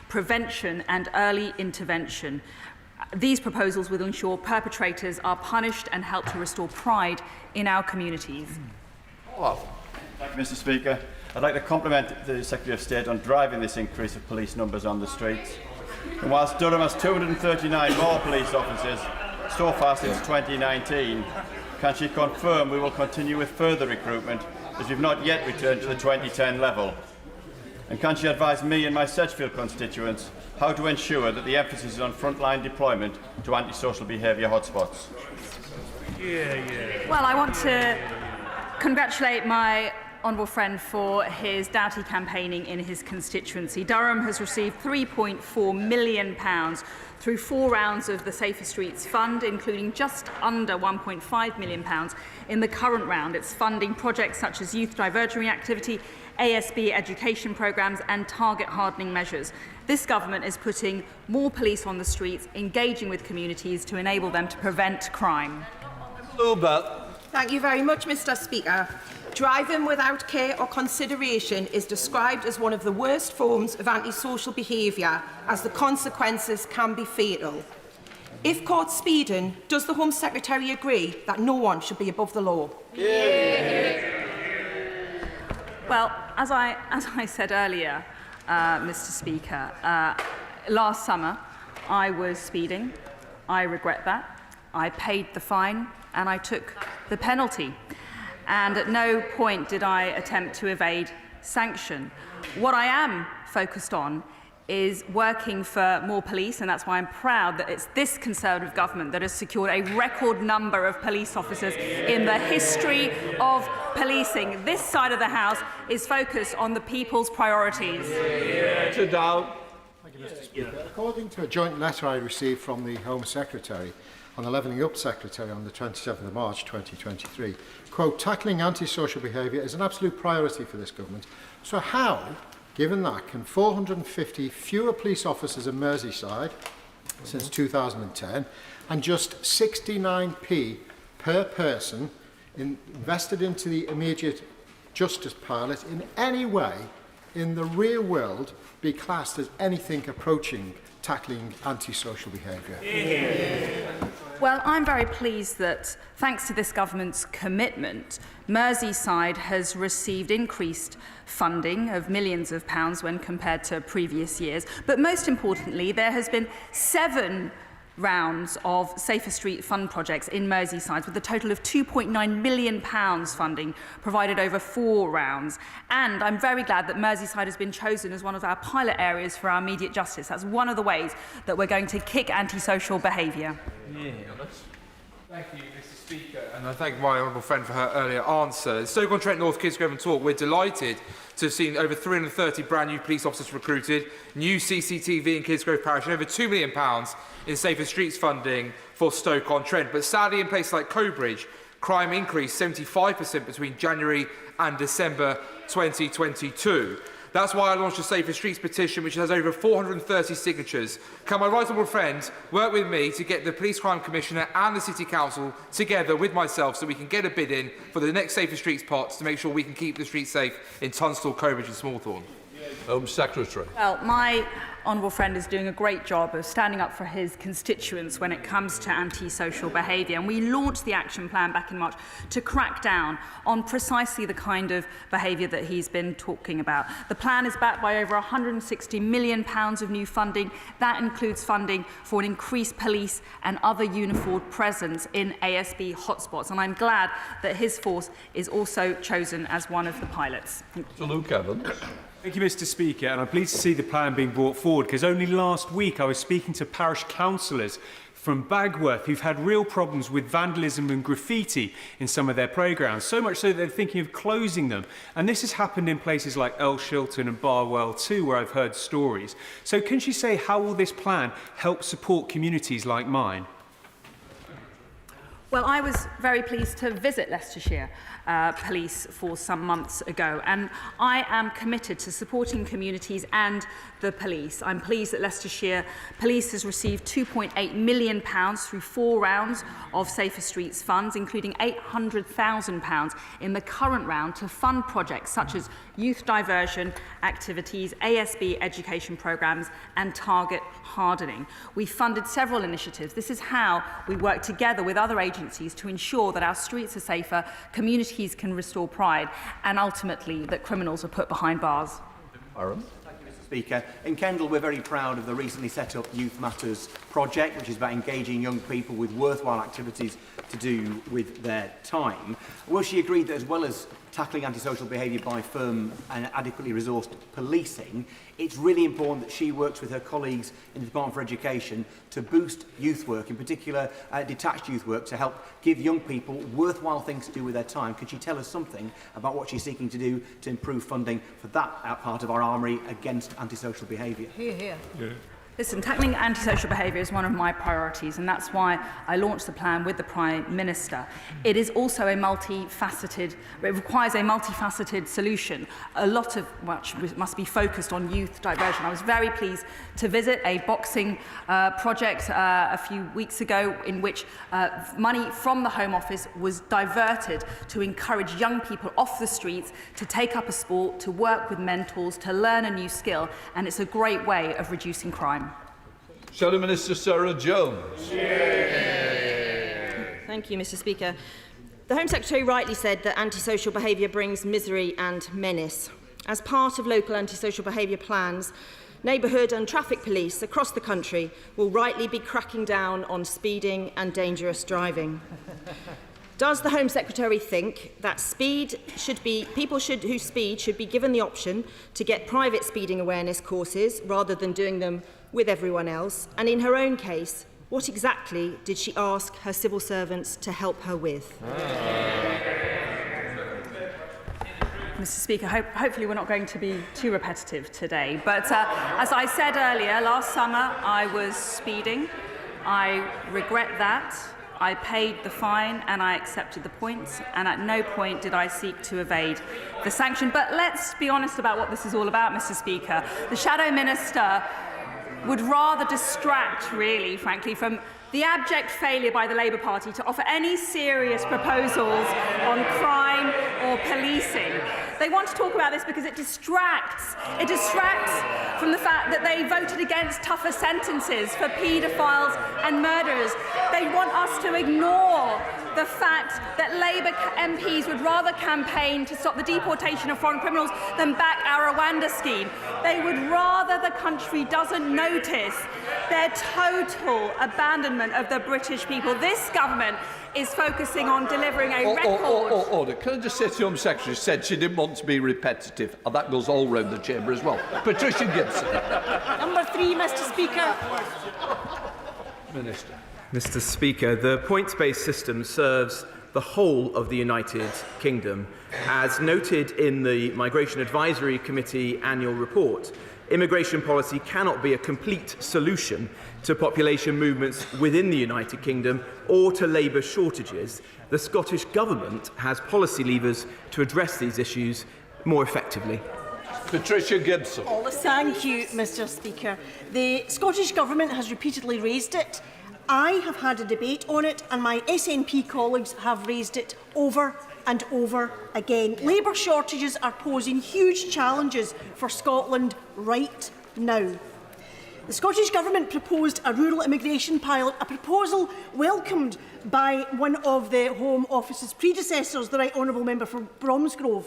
prevention and early intervention. These proposals will ensure perpetrators are punished and help to restore pride in our communities. Thank you, Mr. Speaker. I'd like to compliment the Secretary of State on driving this increase of police numbers on the streets. And whilst Durham has 239 more police officers so far since 2019, can she confirm we will continue with further recruitment as we've not yet returned to the 2010 level? And can she advise me and my Sedgefield constituents how to ensure that the emphasis is on frontline deployment to antisocial behaviour hotspots? Well, I want to congratulate my honourable friend for his doughty campaigning in his constituency. Durham has received £3.4 million through 4 rounds of the Safer Streets Fund, including just under £1.5 million in the current round. It's funding projects such as youth diversionary activity, ASB education programmes and target hardening measures. This government is putting more police on the streets, engaging with communities to enable them to prevent crime. Thank you very much, Mr. Speaker. Driving without care or consideration is described as one of the worst forms of antisocial behaviour, as the consequences can be fatal. If caught speeding, does the Home Secretary agree that no one should be above the law? Well, as I said earlier, Mr. Speaker, last summer I was speeding. I regret that. I paid the fine and I took the penalty. And at no point did I attempt to evade sanction. What I am focused on is working for more police, and that's why I'm proud that it's this Conservative government that has secured a record number of police officers in the history of policing. This side of the House is focused on the people's priorities. Thank you, Mr. Speaker. According to a joint letter I received from the Home Secretary and the Levelling Up Secretary on the 27th of March 2023, quote, tackling antisocial behaviour is an absolute priority for this government. So how, given that, can 450 fewer police officers in Merseyside since 2010 and just 69p per person invested into the immediate justice pilot in any way in the real world be classed as anything approaching tackling antisocial behaviour? Well, I'm very pleased that, thanks to this government's commitment, Merseyside has received increased funding of millions of pounds when compared to previous years. But most importantly, there has been 7 rounds of Safer Street Fund projects in Merseyside, with a total of £2.9 million funding provided over 4 rounds. And I'm very glad that Merseyside has been chosen as one of our pilot areas for our immediate justice. That's one of the ways that we're going to kick antisocial behaviour. Thank you, Mr. Speaker, and I thank my honourable friend for her earlier answer. Stoke-on-Trent North Kidsgrove and Talk, we're delighted to have seen over 330 brand new police officers recruited, new CCTV in Kidsgrove Parish, and over £2 million in Safer Streets funding for Stoke-on-Trent. But sadly, in places like Cobridge, crime increased 75% between January and December 2022. That's why I launched a Safer Streets petition, which has over 430 signatures. Can my right honourable friend work with me to get the Police Crime Commissioner and the City Council together with myself so we can get a bid in for the next Safer Streets pots to make sure we can keep the streets safe in Tunstall, Cobridge and Smallthorne? Home Secretary. Well, my honourable friend is doing a great job of standing up for his constituents when it comes to antisocial behaviour, and we launched the action plan back in March to crack down on precisely the kind of behaviour that he's been talking about. The plan is backed by over £160 million of new funding. That includes funding for an increased police and other uniformed presence in ASB hotspots, and I'm glad that his force is also chosen as one of the pilots. Sir Luke Evans. Thank you, Mr. Speaker, and I'm pleased to see the plan being brought forward, because only last week I was speaking to parish councillors from Bagworth who've had real problems with vandalism and graffiti in some of their programmes, so much so that they're thinking of closing them. And this has happened in places like Shilton and Barwell too, where I've heard stories. So can she say how will this plan help support communities like mine? Well, I was very pleased to visit Leicestershire Police for some months ago, and I am committed to supporting communities and the police. I'm pleased that Leicestershire Police has received £2.8 million through 4 rounds of Safer Streets funds, including £800,000 in the current round to fund projects such as youth diversion activities, ASB education programmes and target hardening. We've funded several initiatives. This is how we work together with other agencies to ensure that our streets are safer, communities can restore pride, and ultimately that criminals are put behind bars. Aaron. Speaker. In Kendal, we're very proud of the recently set up Youth Matters project, which is about engaging young people with worthwhile activities to do with their time. Will she agree that as well as tackling antisocial behaviour by firm and adequately resourced policing, it's really important that she works with her colleagues in the Department for Education to boost youth work, in particular detached youth work, to help give young people worthwhile things to do with their time? Could she tell us something about what she's seeking to do to improve funding for that part of our armoury against antisocial behaviour? Hear, hear. Yeah. Listen, tackling antisocial behaviour is one of my priorities, and that's why I launched the plan with the Prime Minister. It is also it requires a multifaceted solution. A lot of which must be focused on youth diversion. I was very pleased to visit a boxing project a few weeks ago in which money from the Home Office was diverted to encourage young people off the streets to take up a sport, to work with mentors, to learn a new skill, and it's a great way of reducing crime. Shadow Minister Sarah Jones. Thank you, Mr. Speaker. The Home Secretary rightly said that antisocial behaviour brings misery and menace. As part of local antisocial behaviour plans, neighbourhood and traffic police across the country will rightly be cracking down on speeding and dangerous driving. Does the Home Secretary think that people who speed should be given the option to get private speeding awareness courses rather than doing them with everyone else? And in her own case, what exactly did she ask her civil servants to help her with? Mr. Speaker, hopefully we're not going to be too repetitive today. But as I said earlier, last summer I was speeding. I regret that. I paid the fine and I accepted the points, and at no point did I seek to evade the sanction. But let's be honest about what this is all about, Mr. Speaker. The Shadow Minister would rather distract, really, frankly, from the abject failure by the Labour Party to offer any serious proposals on crime or policing. They want to talk about this because it distracts. It distracts from the fact that they voted against tougher sentences for paedophiles and murderers. They want us to ignore the fact that Labour MPs would rather campaign to stop the deportation of foreign criminals than back our Rwanda scheme. They would rather the country doesn't notice their total abandonment of the British people. This government is focusing on delivering a record... Order. Can I just say to the Home Secretary, said she didn't want to be repetitive, and that goes all round the chamber as well. Patricia Gibson. Number 3, Mr. Speaker. Minister. Mr. Speaker, the points-based system serves the whole of the United Kingdom. As noted in the Migration Advisory Committee annual report, immigration policy cannot be a complete solution to population movements within the United Kingdom or to labour shortages. The Scottish Government has policy levers to address these issues more effectively. Patricia Gibson. Thank you, Mr. Speaker. The Scottish Government has repeatedly raised it. I have had a debate on it, and my SNP colleagues have raised it over and over again. Labour shortages are posing huge challenges for Scotland right now. The Scottish Government proposed a rural immigration pilot, a proposal welcomed by one of the Home Office's predecessors, the Right Honourable Member for Bromsgrove.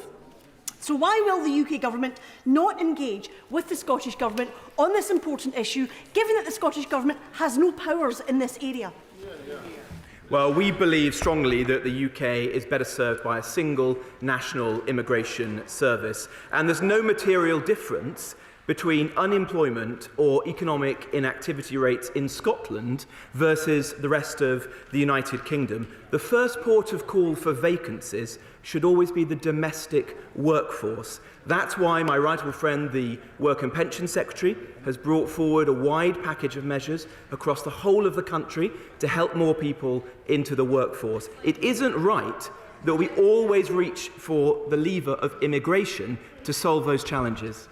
So why will the UK Government not engage with the Scottish Government on this important issue, given that the Scottish Government has no powers in this area? Well, we believe strongly that the UK is better served by a single national immigration service, and there's no material difference between unemployment or economic inactivity rates in Scotland versus the rest of the United Kingdom, the first port of call for vacancies should always be the domestic workforce. That's why my right honourable friend, the Work and Pension Secretary, has brought forward a wide package of measures across the whole of the country to help more people into the workforce. It isn't right that we always reach for the lever of immigration to solve those challenges.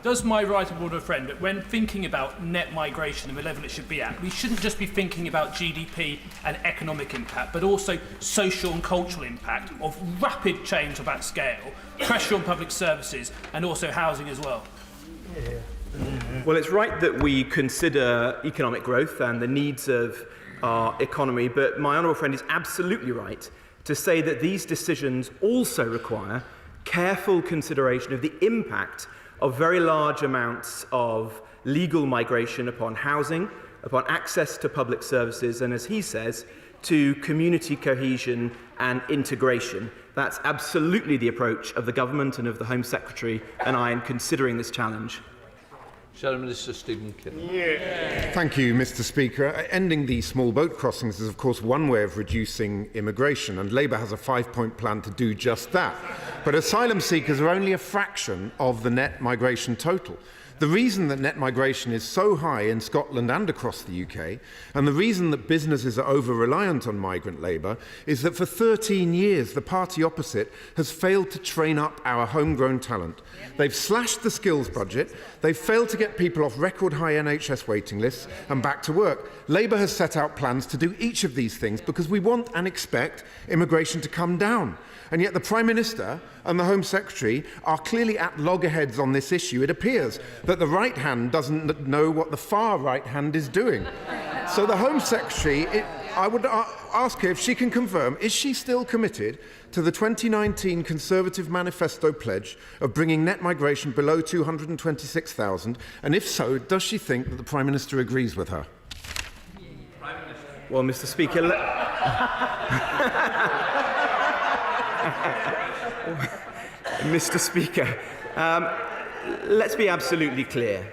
Does my right honourable friend that when thinking about net migration and the level it should be at, we shouldn't just be thinking about GDP and economic impact, but also social and cultural impact of rapid change of that scale, pressure on public services and also housing as well? Well, it's right that we consider economic growth and the needs of our economy, but my honourable friend is absolutely right to say that these decisions also require careful consideration of the impact of very large amounts of legal migration upon housing, upon access to public services, and as he says, to community cohesion and integration. That's absolutely the approach of the government and of the Home Secretary and I in considering this challenge. Shadow Minister Stephen Kinnock. Thank you, Mr. Speaker. Ending the small boat crossings is, of course, one way of reducing immigration, and Labour has a 5-point plan to do just that. But asylum seekers are only a fraction of the net migration total. The reason that net migration is so high in Scotland and across the UK, and the reason that businesses are over-reliant on migrant labour, is that for 13 years the party opposite has failed to train up our homegrown talent. They've slashed the skills budget, they've failed to get people off record-high NHS waiting lists and back to work. Labour has set out plans to do each of these things because we want and expect immigration to come down. And yet the Prime Minister and the Home Secretary are clearly at loggerheads on this issue. It appears that the right hand doesn't know what the far right hand is doing. So the Home Secretary, I would ask her if she can confirm, is she still committed to the 2019 Conservative Manifesto pledge of bringing net migration below 226,000? And if so, does she think that the Prime Minister agrees with her? Well, Mr. Speaker, Mr. Speaker, let's be absolutely clear.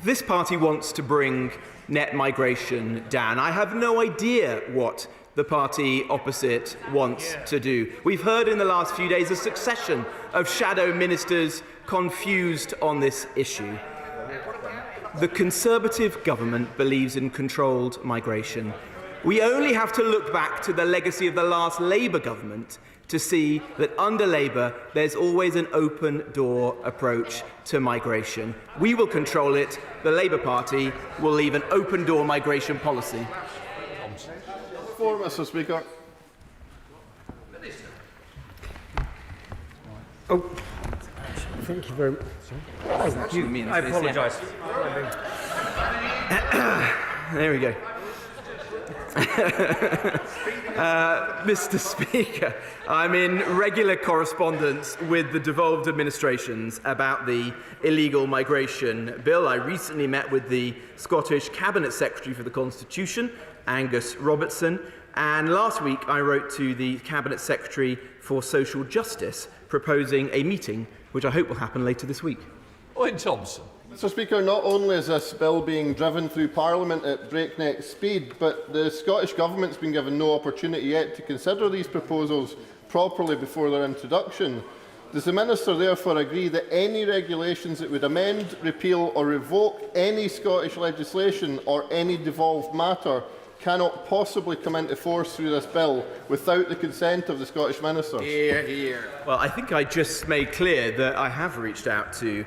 This party wants to bring net migration down. I have no idea what the party opposite wants to do. We've heard in the last few days a succession of shadow ministers confused on this issue. The Conservative government believes in controlled migration. We only have to look back to the legacy of the last Labour government to see that under Labour there's always an open-door approach to migration. We will control it. The Labour Party will leave an open-door migration policy. For Mr. Speaker. Oh, thank you very much. I apologise. There we go. Mr. Speaker, I'm in regular correspondence with the devolved administrations about the illegal migration bill. I recently met with the Scottish Cabinet Secretary for the Constitution, Angus Robertson, and last week I wrote to the Cabinet Secretary for Social Justice proposing a meeting which I hope will happen later this week. Owen Thompson. Mr. Speaker, not only is this bill being driven through Parliament at breakneck speed, but the Scottish Government's been given no opportunity yet to consider these proposals properly before their introduction. Does the Minister therefore agree that any regulations that would amend, repeal or revoke any Scottish legislation or any devolved matter cannot possibly come into force through this bill without the consent of the Scottish Ministers? Hear, hear. Well, I think I just made clear that I have reached out to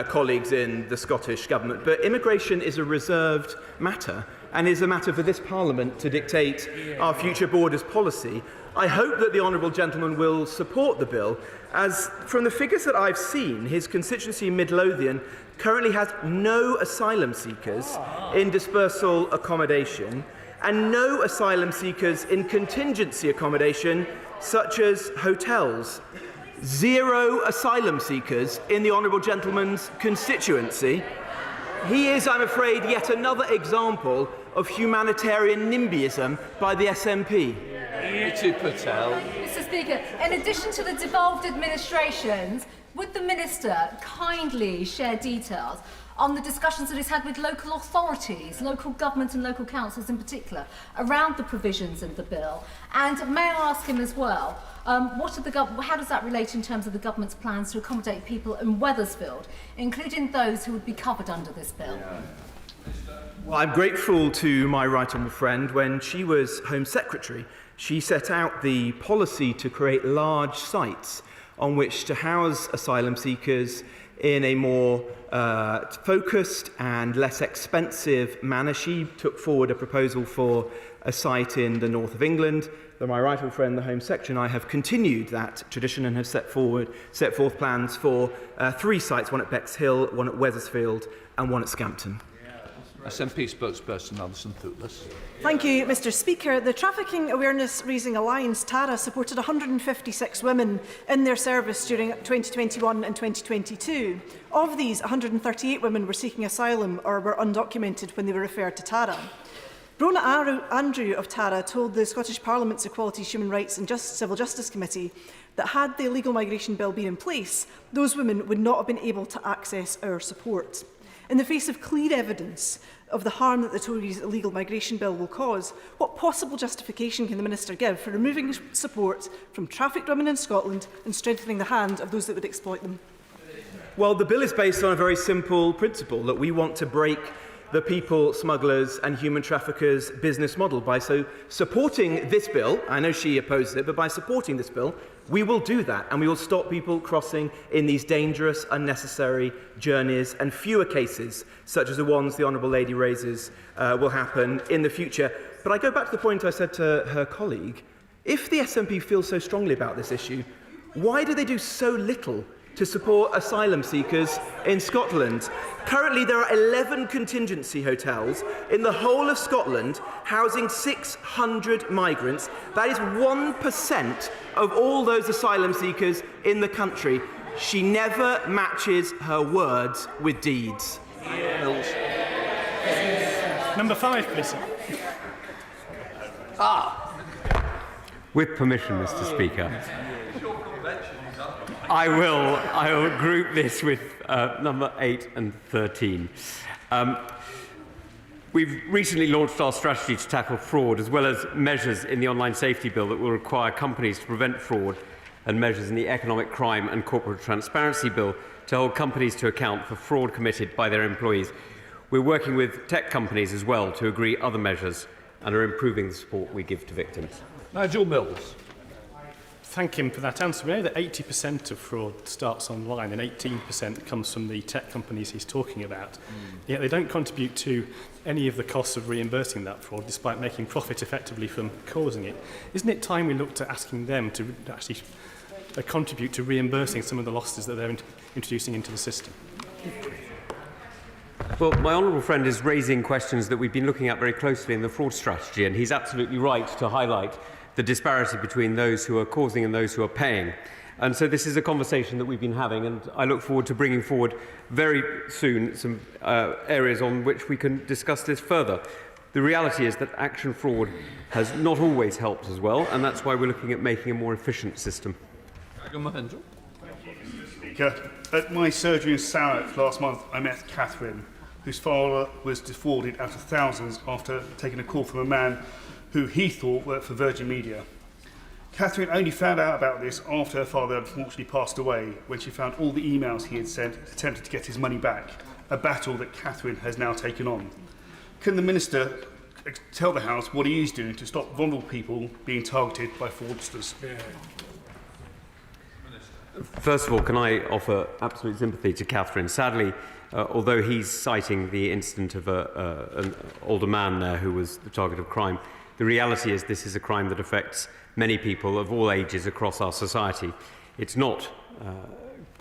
colleagues in the Scottish Government, but immigration is a reserved matter and is a matter for this Parliament to dictate our future borders policy. I hope that the honourable gentleman will support the bill, as from the figures that I've seen, his constituency in Midlothian currently has no asylum seekers in dispersal accommodation and no asylum seekers in contingency accommodation, such as hotels. 0 asylum seekers in the honourable gentleman's constituency. He is, I'm afraid, yet another example of humanitarian NIMBYism by the SNP. Patel. Mr. Speaker, in addition to the devolved administrations, would the Minister kindly share details on the discussions that he's had with local authorities, local government and local councils in particular, around the provisions in the bill? And may I ask him as well, how does that relate in terms of the government's plans to accommodate people in Wethersfield, including those who would be covered under this bill? Well, I'm grateful to my right honourable friend. When she was Home Secretary, she set out the policy to create large sites on which to house asylum seekers in a more focused and less expensive manner. She took forward a proposal for a site in the north of England. My right honourable friend, the Home Secretary, and I have continued that tradition and have set forth plans for 3 sites, one at Bexhill, one at Wethersfield and one at Scampton. SNP spokesperson Alison Thoutless. Thank you, Mr Speaker. The Trafficking Awareness Raising Alliance, TARA, supported 156 women in their service during 2021 and 2022. Of these, 138 women were seeking asylum or were undocumented when they were referred to TARA. Brona Andrew of TARA told the Scottish Parliament's Equalities, Human Rights and Civil Justice Committee that had the illegal migration bill been in place, those women would not have been able to access our support. In the face of clear evidence of the harm that the Tories' illegal migration bill will cause, what possible justification can the Minister give for removing support from trafficked women in Scotland and strengthening the hand of those that would exploit them? Well, the bill is based on a very simple principle, that we want to break the people smugglers and human traffickers' business model. By supporting this bill, I know she opposes it, but by supporting this bill, we will do that, and we will stop people crossing in these dangerous, unnecessary journeys, and fewer cases, such as the ones the Honourable Lady raises, will happen in the future. But I go back to the point I said to her colleague. If the SNP feels so strongly about this issue, why do they do so little to support asylum seekers in Scotland? Currently, there are 11 contingency hotels in the whole of Scotland housing 600 migrants. That is 1% of all those asylum seekers in the country. She never matches her words with deeds. Number 5, please. With permission, Mr. Speaker, I will group this with number 8 and 13. We've recently launched our strategy to tackle fraud, as well as measures in the online safety bill that will require companies to prevent fraud, and measures in the economic crime and corporate transparency bill to hold companies to account for fraud committed by their employees. We're working with tech companies as well to agree other measures and are improving the support we give to victims. Nigel Mills. Thank him for that answer. We know that 80% of fraud starts online and 18% comes from the tech companies he's talking about. Yet they don't contribute to any of the costs of reimbursing that fraud, despite making profit effectively from causing it. Isn't it time we looked at asking them to actually contribute to reimbursing some of the losses that they're introducing into the system? Well, my honourable friend is raising questions that we've been looking at very closely in the fraud strategy, and he's absolutely right to highlight the disparity between those who are causing and those who are paying. And so this is a conversation that we've been having, and I look forward to bringing forward very soon some areas on which we can discuss this further. The reality is that action fraud has not always helped as well, and that's why we're looking at making a more efficient system. Speaker, at my surgery in South last month, I met Catherine, whose father was defrauded out of thousands after taking a call from a man who he thought worked for Virgin Media. Catherine only found out about this after her father unfortunately passed away, when she found all the emails he had sent attempting to get his money back, a battle that Catherine has now taken on. Can the Minister tell the House what he is doing to stop vulnerable people being targeted by fraudsters? First of all, can I offer absolute sympathy to Catherine? Sadly, although he's citing the incident of an older man there who was the target of crime, the reality is this is a crime that affects many people of all ages across our society. It's not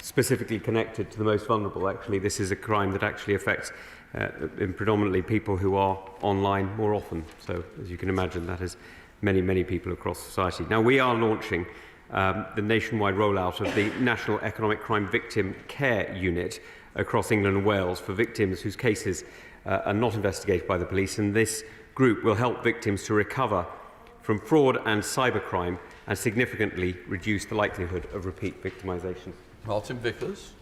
specifically connected to the most vulnerable. Actually, this is a crime that actually affects predominantly people who are online more often. So, as you can imagine, that is many, many people across society. Now, we are launching the nationwide rollout of the National Economic Crime Victim Care Unit across England and Wales for victims whose cases are not investigated by the police, and this group will help victims to recover from fraud and cybercrime and significantly reduce the likelihood of repeat victimisation. Martin Vickers.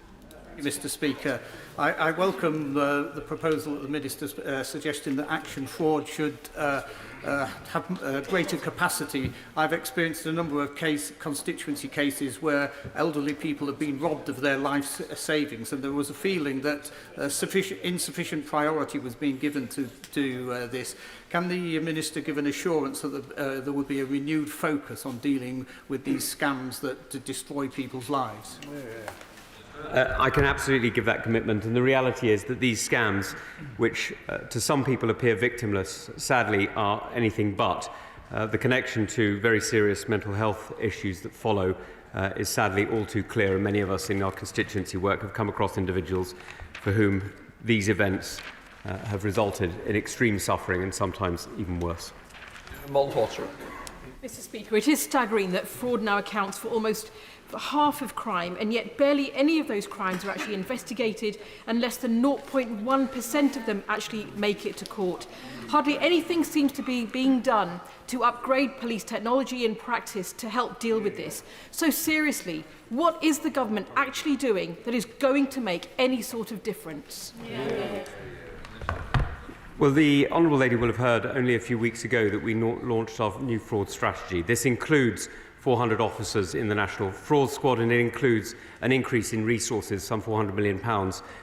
Mr Speaker, I welcome the proposal that the Minister's suggesting that Action Fraud should have greater capacity. I've experienced a number of constituency cases where elderly people have been robbed of their life savings, and there was a feeling that insufficient priority was being given to this. Can the Minister give an assurance that there would be a renewed focus on dealing with these scams that destroy people's lives? I can absolutely give that commitment, and the reality is that these scams, which to some people appear victimless, sadly are anything but. The connection to very serious mental health issues that follow is sadly all too clear, and many of us in our constituency work have come across individuals for whom these events have resulted in extreme suffering and sometimes even worse. Mr Speaker, it is staggering that fraud now accounts for almost half of crime, and yet barely any of those crimes are actually investigated, and less than 0.1% of them actually make it to court. Hardly anything seems to be being done to upgrade police technology and practice to help deal with this. So seriously, what is the government actually doing that is going to make any sort of difference? Well, the Honourable Lady will have heard only a few weeks ago that we launched our new fraud strategy. This includes 400 officers in the National Fraud Squad, and it includes an increase in resources, some £400 million,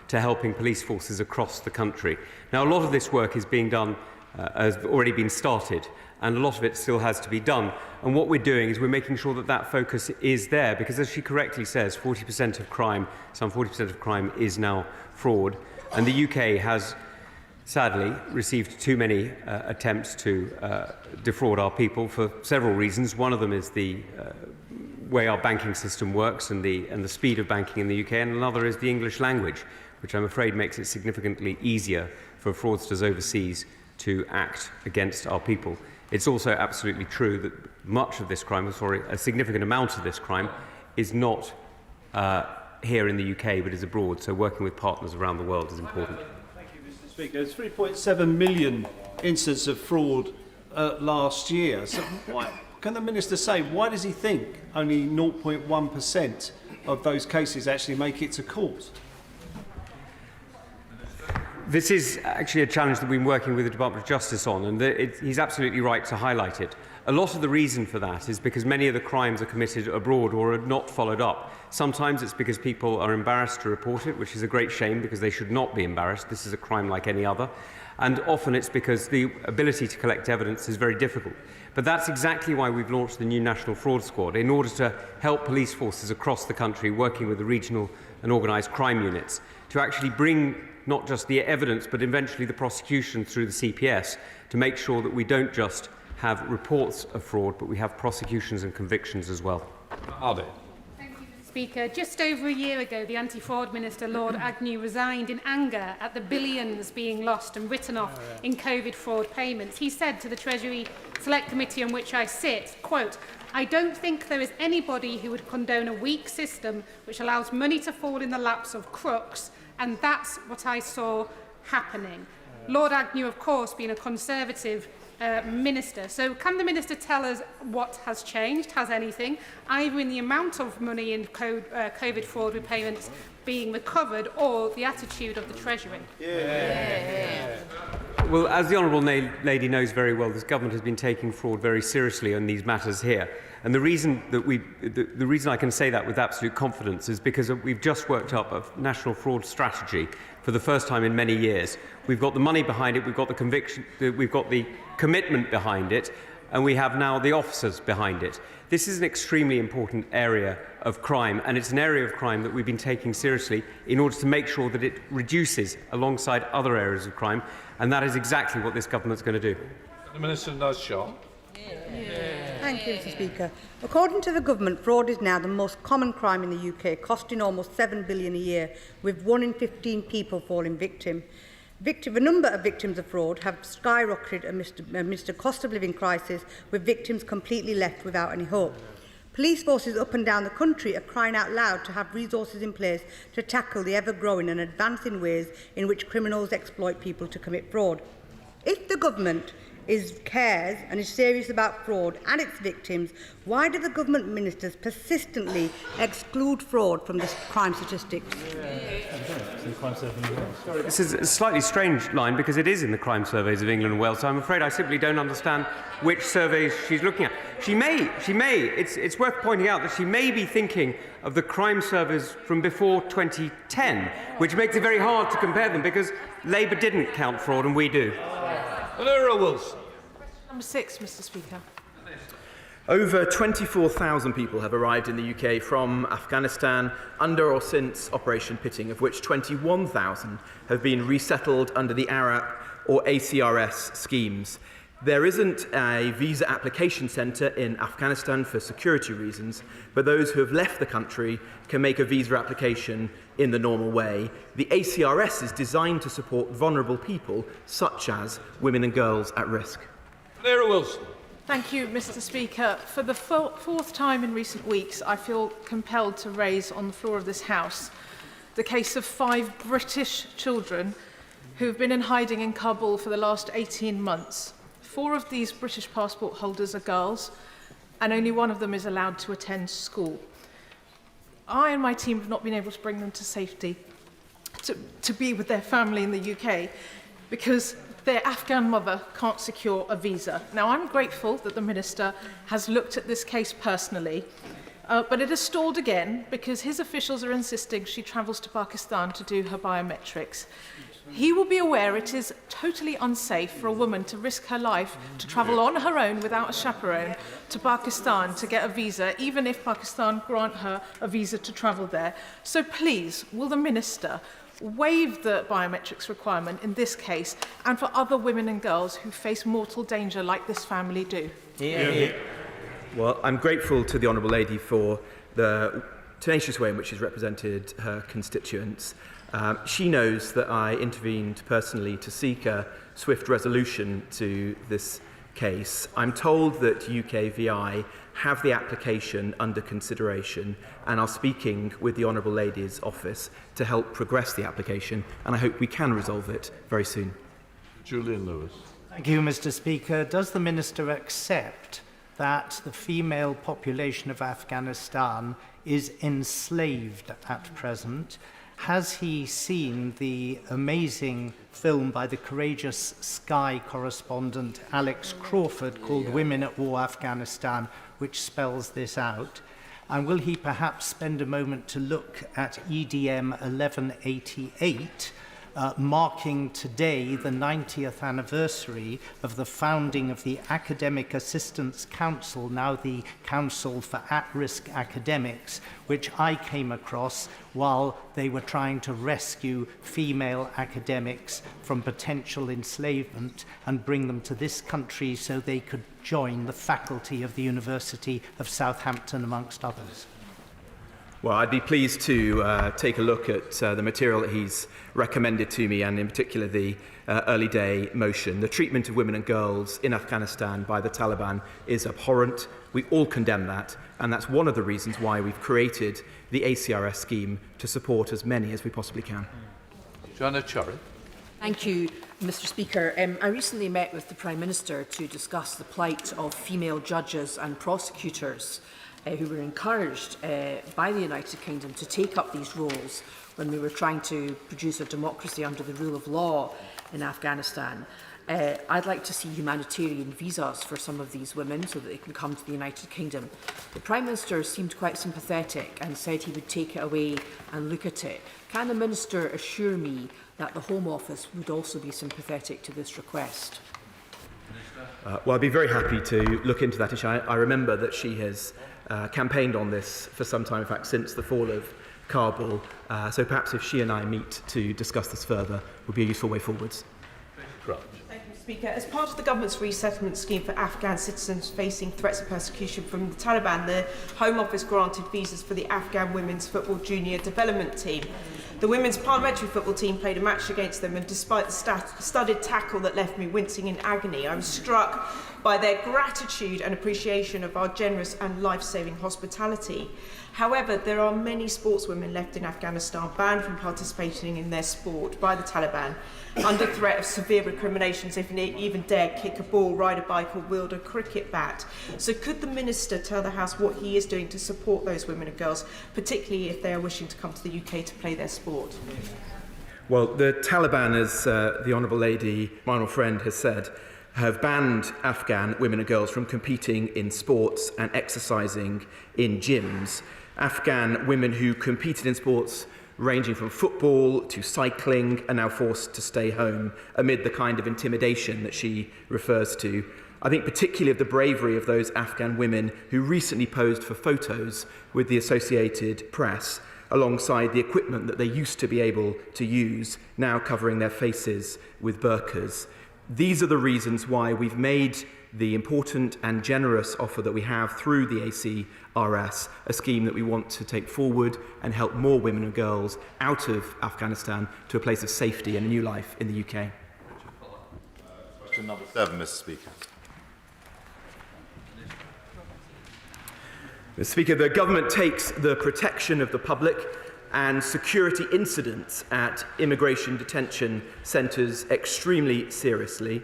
to helping police forces across the country. Now, a lot of this work is being done, has already been started, and a lot of it still has to be done. And what we're doing is we're making sure that that focus is there, because as she correctly says, 40% of crime, some 40% of crime is now fraud, and the UK has sadly received too many attempts to defraud our people for several reasons. One of them is the way our banking system works and the speed of banking in the UK, and another is the English language, which I'm afraid makes it significantly easier for fraudsters overseas to act against our people. It's also absolutely true that much of this crime, a significant amount of this crime, is not here in the UK but is abroad, so working with partners around the world is important. There's 3.7 million incidents of fraud last year. So why, can the Minister say, why does he think only 0.1% of those cases actually make it to court? This is actually a challenge that we've been working with the Department of Justice on, and he's absolutely right to highlight it. A lot of the reason for that is because many of the crimes are committed abroad or are not followed up. Sometimes it's because people are embarrassed to report it, which is a great shame because they should not be embarrassed. This is a crime like any other. And often it's because the ability to collect evidence is very difficult. But that's exactly why we've launched the new National Fraud Squad, in order to help police forces across the country working with the regional and organised crime units to actually bring not just the evidence but eventually the prosecution through the CPS to make sure that we don't just have reports of fraud, but we have prosecutions and convictions as well. Thank you, Speaker. Just over a year ago, the Anti-Fraud Minister, Lord Agnew, resigned in anger at the billions being lost and written off in COVID fraud payments. He said to the Treasury Select Committee on which I sit, quote, "I don't think there is anybody who would condone a weak system which allows money to fall in the laps of crooks, and that's what I saw happening." Lord Agnew, of course, being a Conservative Minister. So can the Minister tell us what has changed, has anything, either in the amount of money in COVID fraud repayments being recovered or the attitude of the Treasury? Well, as the Honourable Lady knows very well, this government has been taking fraud very seriously on these matters here. And the reason I can say that with absolute confidence is because we've just worked up a national fraud strategy for the first time in many years. We've got the money behind it, we've got the conviction, we've got the commitment behind it, and we have now the officers behind it. This is an extremely important area of crime, and it's an area of crime that we've been taking seriously in order to make sure that it reduces alongside other areas of crime, and that is exactly what this government's going to do. The Minister knows shot. Thank you, Mr Speaker. According to the government, fraud is now the most common crime in the UK, costing almost £7 billion a year, with 1 in 15 people falling victim. The number of victims of fraud have skyrocketed amidst a cost of living crisis, with victims completely left without any hope. Police forces up and down the country are crying out loud to have resources in place to tackle the ever-growing and advancing ways in which criminals exploit people to commit fraud. If the government cares and is serious about fraud and its victims, why do the government ministers persistently exclude fraud from the crime statistics? This is a slightly strange line because it is in the crime surveys of England and Wales, so I'm afraid I simply don't understand which surveys she's looking at. She may, it's worth pointing out that she may be thinking of the crime surveys from before 2010, which makes it very hard to compare them because Labour didn't count fraud and we do. Number 6, Mr. Speaker. Over 24,000 people have arrived in the UK from Afghanistan under or since Operation Pitting, of which 21,000 have been resettled under the ARAP or ACRS schemes. There isn't a visa application centre in Afghanistan for security reasons, but those who have left the country can make a visa application in the normal way. The ACRS is designed to support vulnerable people, such as women and girls at risk. Thank you, Mr. Speaker. For the fourth time in recent weeks, I feel compelled to raise on the floor of this House the case of 5 British children who have been in hiding in Kabul for the last 18 months. 4 of these British passport holders are girls, and only one of them is allowed to attend school. I and my team have not been able to bring them to safety to be with their family in the UK because their Afghan mother can't secure a visa. Now, I'm grateful that the Minister has looked at this case personally, but it has stalled again because his officials are insisting she travels to Pakistan to do her biometrics. He will be aware it is totally unsafe for a woman to risk her life to travel on her own without a chaperone to Pakistan to get a visa, even if Pakistan grant her a visa to travel there. So please, will the Minister waive the biometrics requirement in this case and for other women and girls who face mortal danger like this family do? Well, I'm grateful to the Honourable Lady for the tenacious way in which she's represented her constituents. She knows that I intervened personally to seek a swift resolution to this case. I'm told that UKVI have the application under consideration and are speaking with the Honourable Lady's office to help progress the application, and I hope we can resolve it very soon. Julian Lewis. Thank you, Mr. Speaker. Does the Minister accept that the female population of Afghanistan is enslaved at present? Has he seen the amazing film by the courageous Sky correspondent Alex Crawford called Women at War Afghanistan, which spells this out? And will he perhaps spend a moment to look at EDM 1188, marking today the 90th anniversary of the founding of the Academic Assistance Council, now the Council for At-Risk Academics, which I came across while they were trying to rescue female academics from potential enslavement and bring them to this country so they could join the faculty of the University of Southampton, amongst others. Well, I'd be pleased to take a look at the material that he's recommended to me, and in particular the early day motion. The treatment of women and girls in Afghanistan by the Taliban is abhorrent. We all condemn that, and that's one of the reasons why we've created the ACRS scheme to support as many as we possibly can. Joanna Churry. Thank you, Mr. Speaker. I recently met with the Prime Minister to discuss the plight of female judges and prosecutors who were encouraged by the United Kingdom to take up these roles when we were trying to produce a democracy under the rule of law in Afghanistan. I'd like to see humanitarian visas for some of these women so that they can come to the United Kingdom. The Prime Minister seemed quite sympathetic and said he would take it away and look at it. Can the Minister assure me that the Home Office would also be sympathetic to this request? Well, I'd be very happy to look into that issue. I remember that she has campaigned on this for some time, in fact, since the fall of Kabul. So perhaps if she and I meet to discuss this further, would be a useful way forwards. Thank you, Speaker. As part of the government's resettlement scheme for Afghan citizens facing threats of persecution from the Taliban, the Home Office granted visas for the Afghan women's football junior development team. The women's parliamentary football team played a match against them, and despite the studded tackle that left me wincing in agony, I was struck by their gratitude and appreciation of our generous and life-saving hospitality. However, there are many sportswomen left in Afghanistan banned from participating in their sport by the Taliban, under threat of severe recriminations if they even dare kick a ball, ride a bike or wield a cricket bat. So could the Minister tell the House what he is doing to support those women and girls, particularly if they are wishing to come to the UK to play their sport? Well, the Taliban, as the Honourable Lady, my honourable friend, has said, have banned Afghan women and girls from competing in sports and exercising in gyms. Afghan women who competed in sports ranging from football to cycling are now forced to stay home amid the kind of intimidation that she refers to. I think particularly of the bravery of those Afghan women who recently posed for photos with the Associated Press alongside the equipment that they used to be able to use, now covering their faces with burqas. These are the reasons why we've made the important and generous offer that we have through the ACRS, a scheme that we want to take forward and help more women and girls out of Afghanistan to a place of safety and a new life in the UK. Question number 7, Mr. Speaker. Mr. Speaker, the government takes the protection of the public and security incidents at immigration detention centres extremely seriously.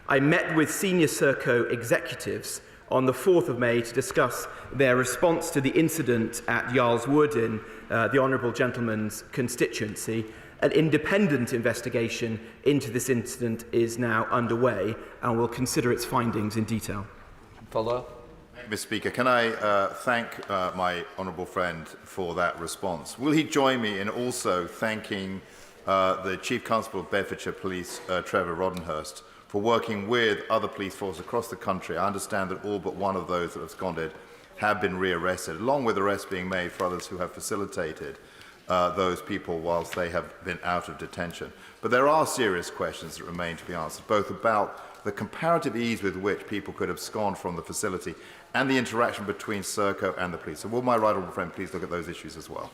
I met with senior Serco executives on the 4th of May to discuss their response to the incident at Yarl's Wood in the Honourable Gentleman's constituency. An independent investigation into this incident is now underway and will consider its findings in detail. Follow. Mr. Speaker, can I thank my honourable friend for that response? Will he join me in also thanking the Chief Constable of Bedfordshire Police, Trevor Roddenhurst, for working with other police forces across the country? I understand that all but one of those that have absconded have been rearrested, along with arrests being made for others who have facilitated those people whilst they have been out of detention. But there are serious questions that remain to be answered, both about the comparative ease with which people could abscond from the facility and the interaction between Serco and the police. So will my right honourable friend please look at those issues as well?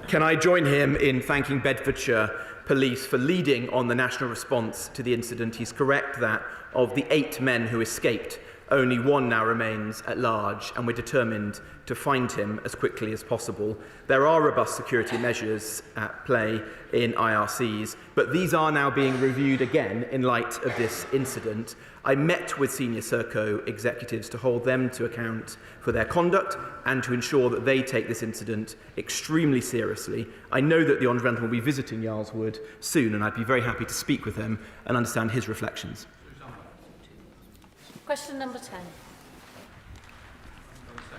Can I join him in thanking Bedfordshire Police for leading on the national response to the incident? He's correct that of the 8 men who escaped, only 1 now remains at large, and we're determined to find him as quickly as possible. There are robust security measures at play in IRCs, but these are now being reviewed again in light of this incident. I met with senior Serco executives to hold them to account for their conduct and to ensure that they take this incident extremely seriously. I know that the Honourable Gentleman will be visiting Yarl's Wood soon, and I'd be very happy to speak with him and understand his reflections. Question number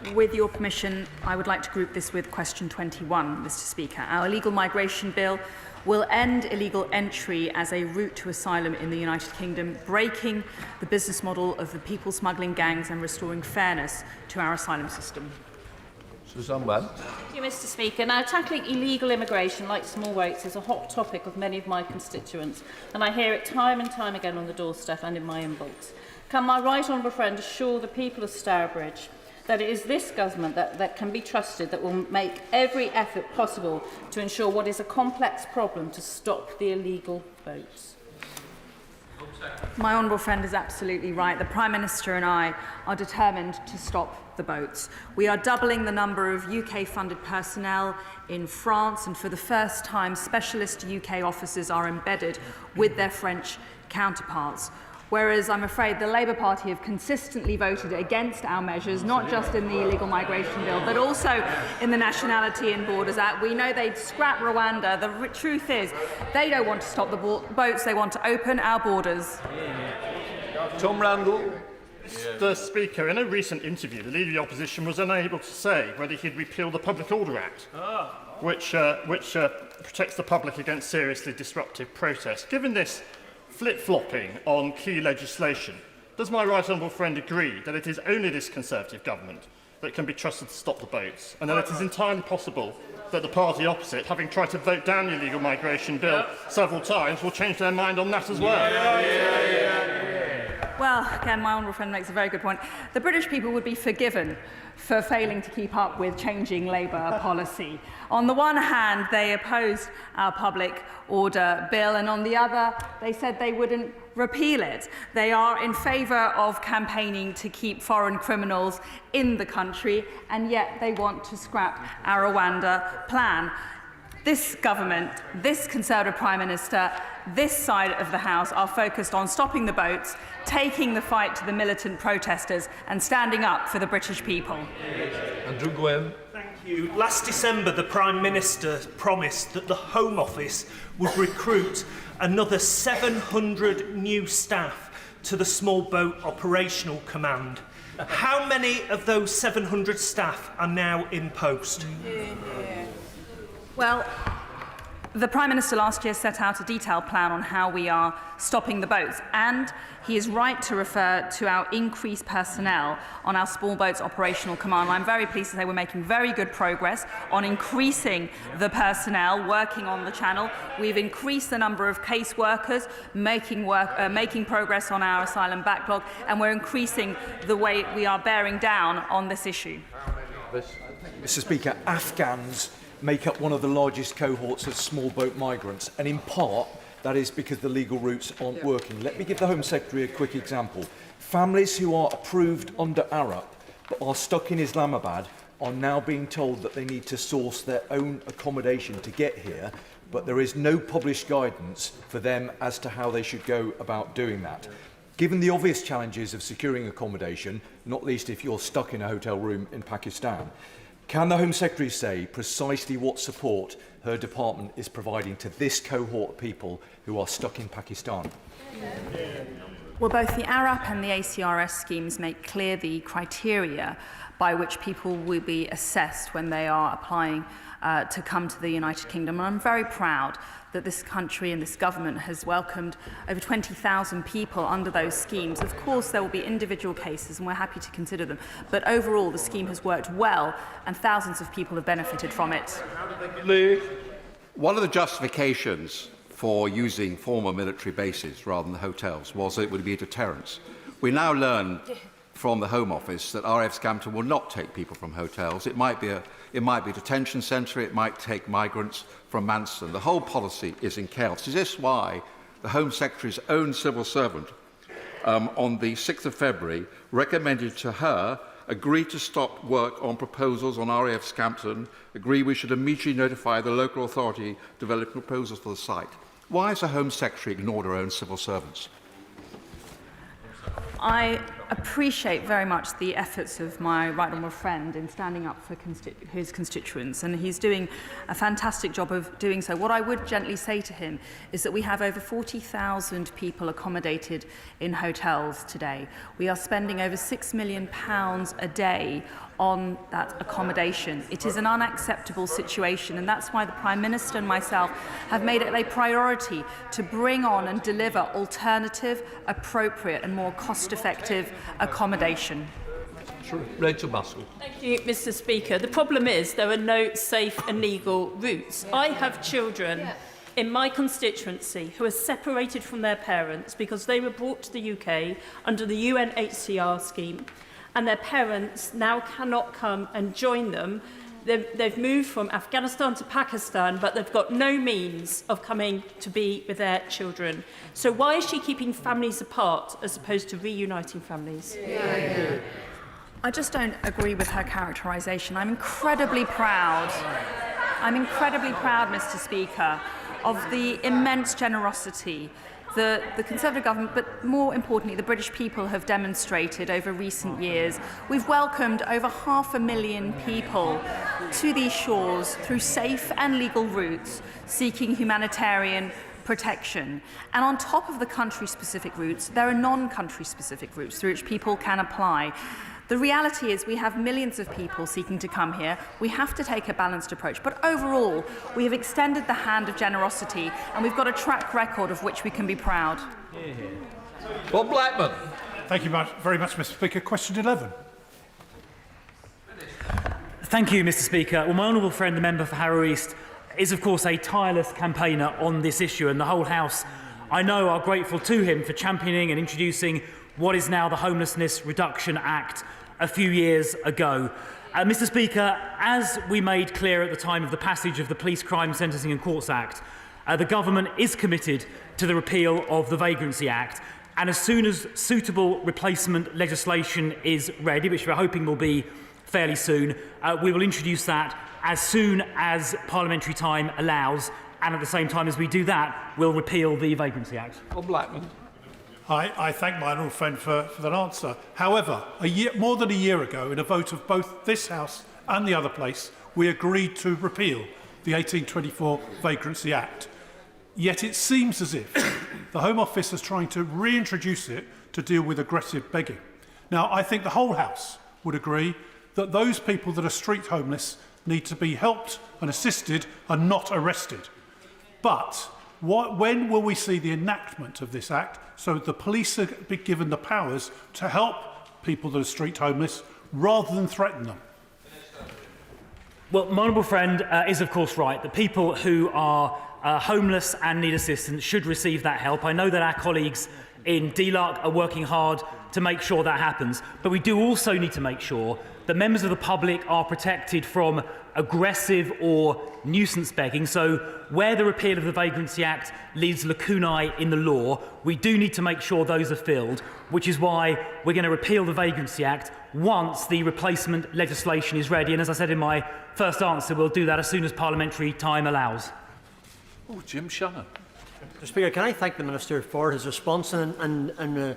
10. With your permission, I would like to group this with question 21, Mr. Speaker. Our illegal migration bill will end illegal entry as a route to asylum in the United Kingdom, breaking the business model of the people smuggling gangs and restoring fairness to our asylum system. Susan Webb. Thank you, Mr. Speaker. Now, tackling illegal immigration, like small weights, is a hot topic of many of my constituents, and I hear it time and time again on the doorstep and in my inbox. Can my right honourable friend assure the people of Stourbridge that it is this government that can be trusted that will make every effort possible to ensure what is a complex problem to stop the illegal votes? My honourable friend is absolutely right. The Prime Minister and I are determined to stop the boats. We are doubling the number of UK-funded personnel in France, and for the first time, specialist UK officers are embedded with their French counterparts. Whereas I'm afraid the Labour Party have consistently voted against our measures, not just in the illegal migration bill, but also in the Nationality and Borders Act. We know they'd scrap Rwanda. The truth is, they don't want to stop the boats, they want to open our borders. Tom Randall. Mr. Speaker, in a recent interview, the Leader of the Opposition was unable to say whether he'd repeal the Public Order Act, which protects the public against seriously disruptive protest. Given this flip-flopping on key legislation, does my right honourable friend agree that it is only this Conservative government that can be trusted to stop the boats, and that it is entirely possible that the party opposite, having tried to vote down the illegal migration bill several times, will change their mind on that as well? Well, again, my honourable friend makes a very good point. The British people would be forgiven for failing to keep up with changing Labour policy. On the one hand, they opposed our public order bill, and on the other, they said they wouldn't repeal it. They are in favour of campaigning to keep foreign criminals in the country, and yet they want to scrap our Rwanda plan. This government, this Conservative Prime Minister, this side of the House are focused on stopping the boats, taking the fight to the militant protesters and standing up for the British people. Andrew Gwynn. Thank you. Last December, the Prime Minister promised that the Home Office would recruit another 700 new staff to the Small Boat Operational Command. How many of those 700 staff are now in post? Well, the Prime Minister last year set out a detailed plan on how we are stopping the boats, and he is right to refer to our increased personnel on our Small Boats Operational Command. I'm very pleased to say we're making very good progress on increasing the personnel working on the channel. We've increased the number of caseworkers making progress on our asylum backlog, and we're increasing the way we are bearing down on this issue. Mr. Speaker, Afghans make up one of the largest cohorts of small boat migrants, and in part that is because the legal routes aren't working. Let me give the Home Secretary a quick example. Families who are approved under ARAP but are stuck in Islamabad are now being told that they need to source their own accommodation to get here, but there is no published guidance for them as to how they should go about doing that. Given the obvious challenges of securing accommodation, not least if you're stuck in a hotel room in Pakistan, can the Home Secretary say precisely what support her department is providing to this cohort of people who are stuck in Pakistan? Well, both the ARAP and the ACRS schemes make clear the criteria by which people will be assessed when they are applying to come to the United Kingdom. And I'm very proud that this country and this government has welcomed over 20,000 people under those schemes. Of course, there will be individual cases, and we're happy to consider them. But overall, the scheme has worked well, and thousands of people have benefited from it. One of the justifications for using former military bases rather than hotels was that it would be a deterrence. We now learn from the Home Office that RF Scampton will not take people from hotels. It might be a detention centre, it might take migrants from Manston. The whole policy is in chaos. Is this why the Home Secretary's own civil servant on the 6th of February recommended to her agree to stop work on proposals on RAF Scampton, agree we should immediately notify the local authority developing proposals for the site? Why has the Home Secretary ignored her own civil servants? I appreciate very much the efforts of my right honourable friend in standing up for his constituents, and he's doing a fantastic job of doing so. What I would gently say to him is that we have over 40,000 people accommodated in hotels today. We are spending over £6 million a day on that accommodation. It is an unacceptable situation, and that's why the Prime Minister and myself have made it a priority to bring on and deliver alternative, appropriate and more cost-effective accommodation. Rachel Maskell. Thank you, Mr. Speaker. The problem is there are no safe and legal routes. I have children in my constituency who are separated from their parents because they were brought to the UK under the UNHCR scheme, and their parents now cannot come and join them. They've moved from Afghanistan to Pakistan, but they've got no means of coming to be with their children. So why is she keeping families apart as opposed to reuniting families? I just don't agree with her characterisation. I'm incredibly proud, Mr. Speaker, of the immense generosity the Conservative government, but more importantly, the British people have demonstrated over recent years. We've welcomed over 500,000 people to these shores through safe and legal routes, seeking humanitarian protection. And on top of the country-specific routes, there are non-country-specific routes through which people can apply. The reality is we have millions of people seeking to come here. We have to take a balanced approach. But overall, we have extended the hand of generosity, and we've got a track record of which we can be proud. Bob Blackman. Thank you very much, Mr. Speaker. Question 11. Thank you, Mr. Speaker. Well, my honourable friend, the member for Harrow East, is of course a tireless campaigner on this issue, and the whole House, I know, are grateful to him for championing and introducing what is now the Homelessness Reduction Act a few years ago. Mr Speaker, as we made clear at the time of the passage of the Police Crime Sentencing and Courts Act, the government is committed to the repeal of the Vagrancy Act, and as soon as suitable replacement legislation is ready, which we're hoping will be fairly soon, we will introduce that as soon as parliamentary time allows, and at the same time as we do that, we'll repeal the Vagrancy Act. Blackman. I thank my honourable friend for that answer. However, more than a year ago, in a vote of both this House and the other place, we agreed to repeal the 1824 Vagrancy Act. Yet it seems as if the Home Office is trying to reintroduce it to deal with aggressive begging. Now, I think the whole House would agree that those people that are street homeless need to be helped and assisted and not arrested. But when will we see the enactment of this Act so that the police are be given the powers to help people that are street homeless rather than threaten them? Well, my honourable friend is of course right. The people who are homeless and need assistance should receive that help. I know that our colleagues in DLUC are working hard to make sure that happens, but we do also need to make sure that members of the public are protected from aggressive or nuisance begging. So where the repeal of the Vagrancy Act leaves lacunae in the law, we do need to make sure those are filled, which is why we're going to repeal the Vagrancy Act once the replacement legislation is ready. And as I said in my first answer, we'll do that as soon as parliamentary time allows. Oh, Jim Shannon. Mr Speaker, can I thank the Minister for his response and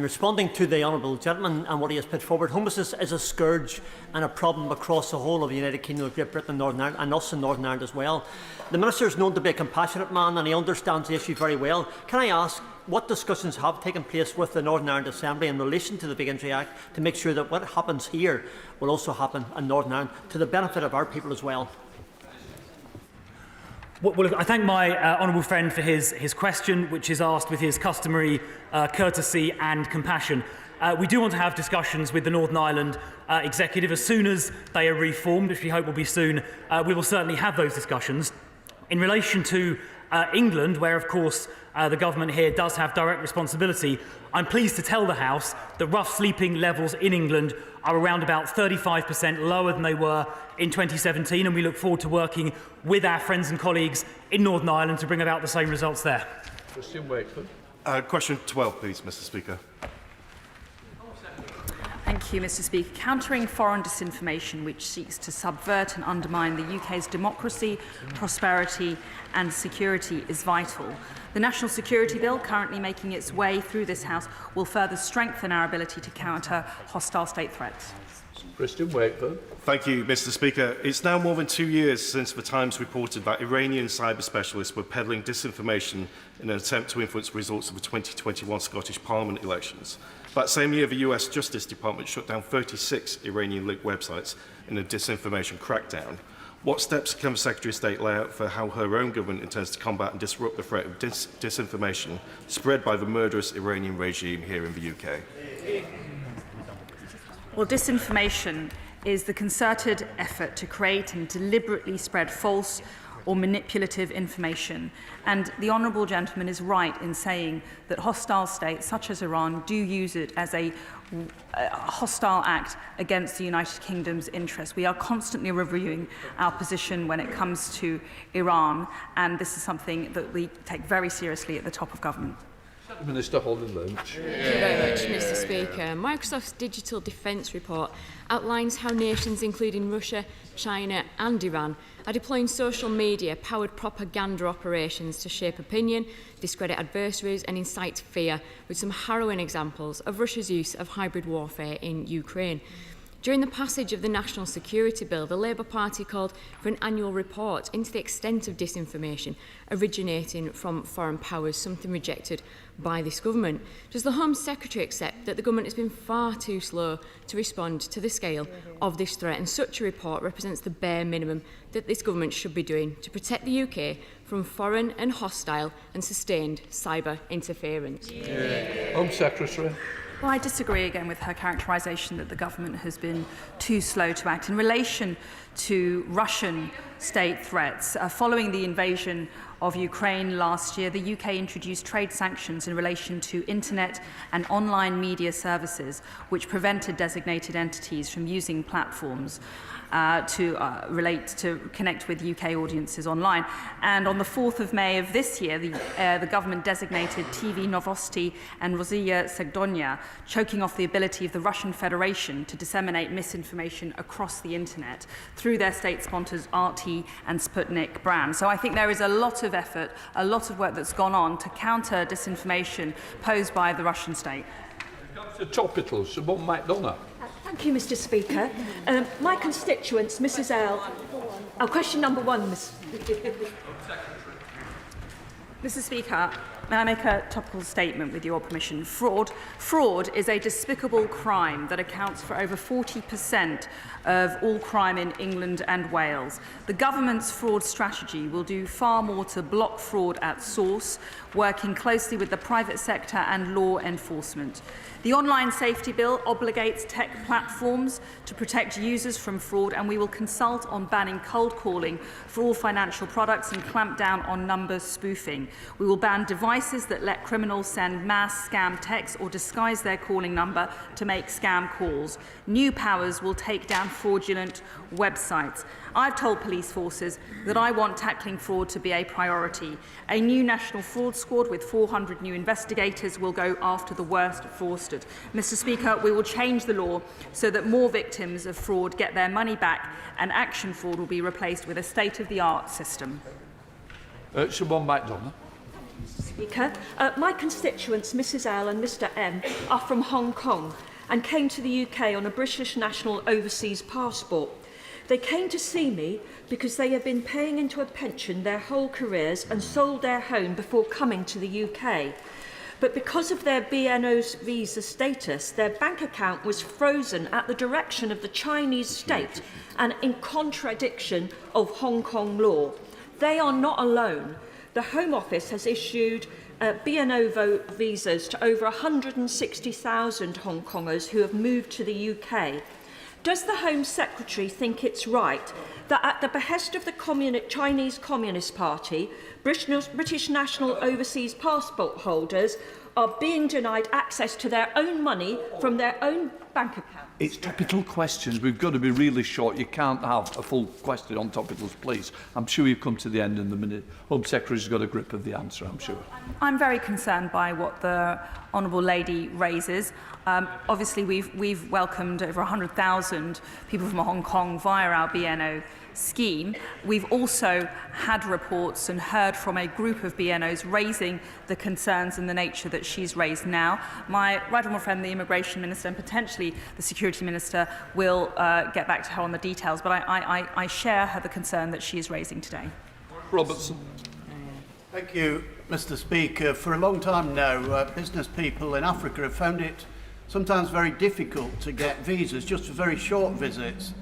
responding to the honourable gentleman and what he has put forward. Homelessness is a scourge and a problem across the whole of the United Kingdom of Great Britain and Northern Ireland, and us in Northern Ireland as well. The Minister is known to be a compassionate man and he understands the issue very well. Can I ask what discussions have taken place with the Northern Ireland Assembly in relation to the Vagrancy Act to make sure that what happens here will also happen in Northern Ireland to the benefit of our people as well? Well, I thank my honourable friend for his question, which is asked with his customary courtesy and compassion. We do want to have discussions with the Northern Ireland Executive as soon as they are reformed, which we hope will be soon. We will certainly have those discussions. In relation to England, where of course the government here does have direct responsibility, I'm pleased to tell the House that rough sleeping levels in England are around about 35% lower than they were in 2017, and we look forward to working with our friends and colleagues in Northern Ireland to bring about the same results there. Christian Wakeford. Question 12, please, Mr Speaker. Thank you, Mr Speaker. Countering foreign disinformation which seeks to subvert and undermine the UK's democracy, prosperity and security is vital. The National Security Bill, currently making its way through this House, will further strengthen our ability to counter hostile state threats. Christian Wakeford. Thank you, Mr Speaker. It's now more than 2 years since the Times reported that Iranian cyber specialists were peddling disinformation in an attempt to influence the results of the 2021 Scottish Parliament elections. That same year, the US Justice Department shut down 36 Iranian-linked websites in a disinformation crackdown. What steps can the Secretary of State lay out for how her own government intends to combat and disrupt the threat of disinformation spread by the murderous Iranian regime here in the UK? Well, disinformation is the concerted effort to create and deliberately spread false or manipulative information. And the honourable gentleman is right in saying that hostile states such as Iran do use it as a hostile act against the United Kingdom's interests. We are constantly reviewing our position when it comes to Iran, and this is something that we take very seriously at the top of government. Minister Holland-Lynch. Thank you very much, Mr Speaker. Microsoft's Digital Defence Report outlines how nations including Russia, China and Iran are deploying social media-powered propaganda operations to shape opinion, discredit adversaries and incite fear, with some harrowing examples of Russia's use of hybrid warfare in Ukraine. During the passage of the National Security Bill, the Labour Party called for an annual report into the extent of disinformation originating from foreign powers, something rejected by this government. Does the Home Secretary accept that the government has been far too slow to respond to the scale of this threat, and such a report represents the bare minimum that this government should be doing to protect the UK from foreign and hostile and sustained cyber interference? Home Secretary. Well, I disagree again with her characterisation that the government has been too slow to act. In relation to Russian state threats. Following the invasion of Ukraine last year, the UK introduced trade sanctions in relation to internet and online media services, which prevented designated entities from using platforms to connect with UK audiences online. And on the 4th of May of this year, the government designated TV Novosti and Rossiya Segdonia, choking off the ability of the Russian Federation to disseminate misinformation across the internet through their state sponsors RT and Sputnik brands. So I think there is a lot of effort, a lot of work that's gone on to counter disinformation posed by the Russian state. To Topicals, Siobhan MacDonagh. Thank you, Mr. Speaker. My constituents, Mrs. Earle. Question number one, Ms. Mr. Speaker, may I make a topical statement with your permission? Fraud is a despicable crime that accounts for over 40% of all crime in England and Wales. The government's fraud strategy will do far more to block fraud at source, working closely with the private sector and law enforcement. The Online Safety Bill obligates tech platforms to protect users from fraud, and we will consult on banning cold calling for all financial products and clamp down on number spoofing. We will ban devices that let criminals send mass scam texts or disguise their calling number to make scam calls. New powers will take down fraudulent websites. I've told police forces that I want tackling fraud to be a priority. A new national fraud squad with 400 new investigators will go after the worst fraudsters. Mr. Speaker, we will change the law so that more victims of fraud get their money back, and action fraud will be replaced with a state-of-the-art system. Siobhan MacDonagh. Speaker, my constituents, Mrs. Earle and Mr. M, are from Hong Kong and came to the UK on a British national overseas passport. They came to see me because they have been paying into a pension their whole careers and sold their home before coming to the UK. But because of their BNO's visa status, their bank account was frozen at the direction of the Chinese state and in contradiction of Hong Kong law. They are not alone. The Home Office has issued BNO visas to over 160,000 Hong Kongers who have moved to the UK. Does the Home Secretary think it's right that at the behest of the Chinese Communist Party, British national overseas passport holders are being denied access to their own money from their own bank account? It's topical questions. We've got to be really short. You can't have a full question on topicals, please. I'm sure you've come to the end in the minute. Home Secretary's got a grip of the answer, I'm sure. I'm very concerned by what the Honourable Lady raises. Obviously, we've welcomed over 100,000 people from Hong Kong via our BNO scheme. We've also had reports and heard from a group of BNOs raising the concerns in the nature that she's raised now. My right honourable friend, the Immigration Minister, and potentially the Security Minister, will get back to her on the details, but I share the concern that she is raising today. Robertson. Thank you, Mr. Speaker. For a long time now, business people in Africa have found it sometimes very difficult to get visas, just for very short visits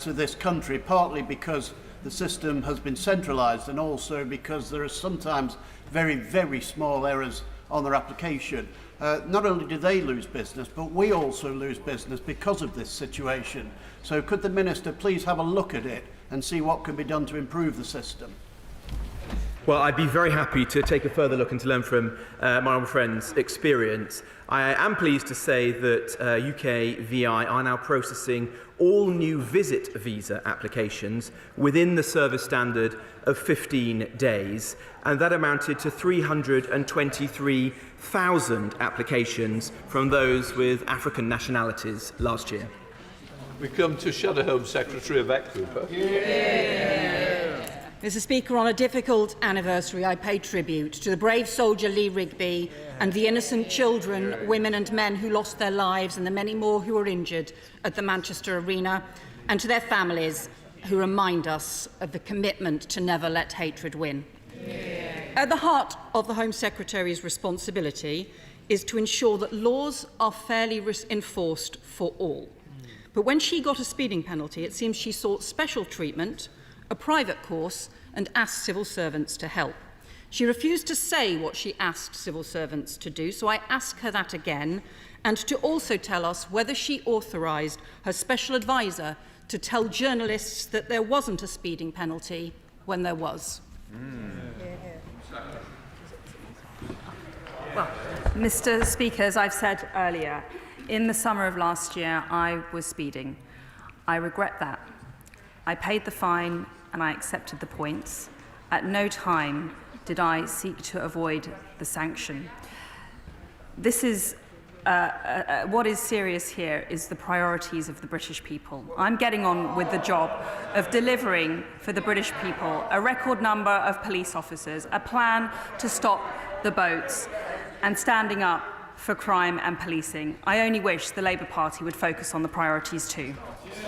to this country, partly because the system has been centralised and also because there are sometimes very, very small errors on their application. Not only do they lose business, but we also lose business because of this situation. So could the Minister please have a look at it and see what can be done to improve the system? Well, I'd be very happy to take a further look and to learn from my honourable friend's experience. I am pleased to say that UK VI are now processing all new visit visa applications within the service standard of 15 days, and that amounted to 323,000 applications from those with African nationalities last year. We come to Shadow Home Secretary Yvette Cooper. Mr. Speaker, on a difficult anniversary, I pay tribute to the brave soldier Lee Rigby and the innocent children, women and men who lost their lives and the many more who were injured at the Manchester Arena, and to their families who remind us of the commitment to never let hatred win. At the heart of the Home Secretary's responsibility is to ensure that laws are fairly enforced for all. But when she got a speeding penalty, it seems she sought special treatment, a private course, and asked civil servants to help. She refused to say what she asked civil servants to do, so I ask her that again, and to also tell us whether she authorised her special advisor to tell journalists that there wasn't a speeding penalty when there was. Well, Mr. Speaker, as I've said earlier, in the summer of last year, I was speeding. I regret that. I paid the fine and I accepted the points. At no time did I seek to avoid the sanction. This is what is serious here is the priorities of the British people. I'm getting on with the job of delivering for the British people a record number of police officers, a plan to stop the boats, and standing up for crime and policing. I only wish the Labour Party would focus on the priorities too.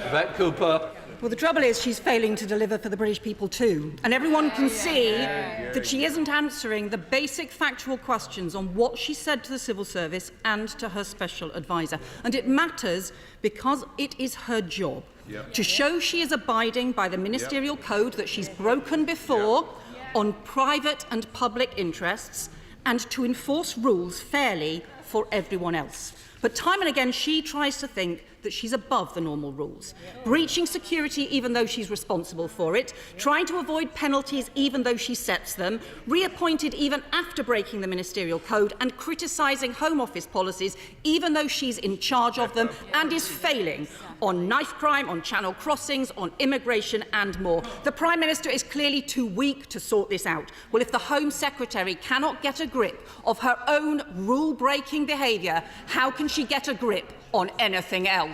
Yvette Cooper. Well, the trouble is she's failing to deliver for the British people too. And everyone can see that she isn't answering the basic factual questions on what she said to the civil service and to her special advisor. And it matters because it is her job to show she is abiding by the ministerial code that she's broken before on private and public interests, and to enforce rules fairly for everyone else. But time and again, she tries to think that she's above the normal rules, breaching security even though she's responsible for it, trying to avoid penalties even though she sets them, reappointed even after breaking the ministerial code, and criticising Home Office policies even though she's in charge of them, and is failing on knife crime, on channel crossings, on immigration and more. The Prime Minister is clearly too weak to sort this out. Well, if the Home Secretary cannot get a grip of her own rule-breaking behaviour, how can she get a grip on anything else?